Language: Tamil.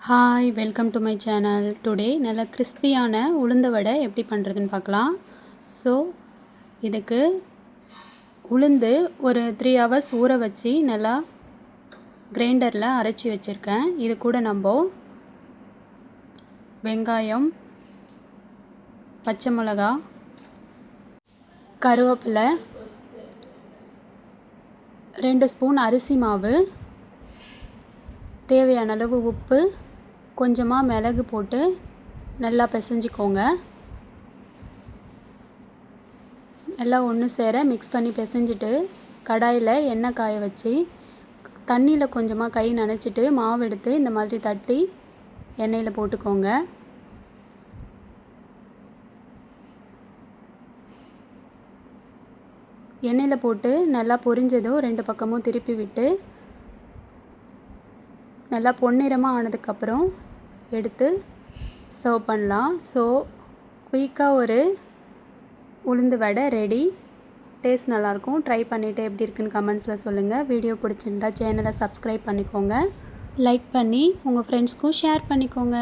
Hi welcome to my channel. Today நல்ல கிறிஸ்பியான உளுந்த வடை எப்படி பண்ணுறதுன்னு பார்க்கலாம். ஸோ இதுக்கு உளுந்து ஒரு 3 hours ஊற வச்சு நல்லா கிரைண்டரில் அரைச்சி வச்சுருக்கேன். இது கூட நம்ம வெங்காயம், பச்சை மிளகா, கருவேப்பிலை, 2 ஸ்பூன் அரிசி மாவு, தேவையான அளவு உப்பு, கொஞ்சமாக மிளகு போட்டு நல்லா பிசைஞ்சிக்கோங்க. நல்லா ஒன்று சேர மிக்ஸ் பண்ணி பிசைஞ்சிட்டு கடாயில் எண்ணெய் காய வச்சு தண்ணியில் கொஞ்சமாக கை நனைச்சிட்டு மாவு எடுத்து இந்த மாதிரி தட்டி எண்ணெயில் போட்டுக்கோங்க. எண்ணெயில் போட்டு நல்லா பொரிஞ்சதும் 2 பக்கமும் திருப்பி விட்டு நல்லா பொன்னிறமாக ஆனதுக்கப்புறம் எடுத்து சர்வ் பண்ணலாம். ஸோ குயிக்காக ஒரு உளுந்து வடை ரெடி. டேஸ்ட் நல்லாயிருக்கும். ட்ரை பண்ணிவிட்டு எப்படி இருக்குன்னு கமெண்ட்ஸில் சொல்லுங்கள். வீடியோ பிடிச்சிருந்தா சேனலை சப்ஸ்கிரைப் பண்ணிக்கோங்க. லைக் பண்ணி உங்கள் ஃப்ரெண்ட்ஸ்க்கும் ஷேர் பண்ணிக்கோங்க.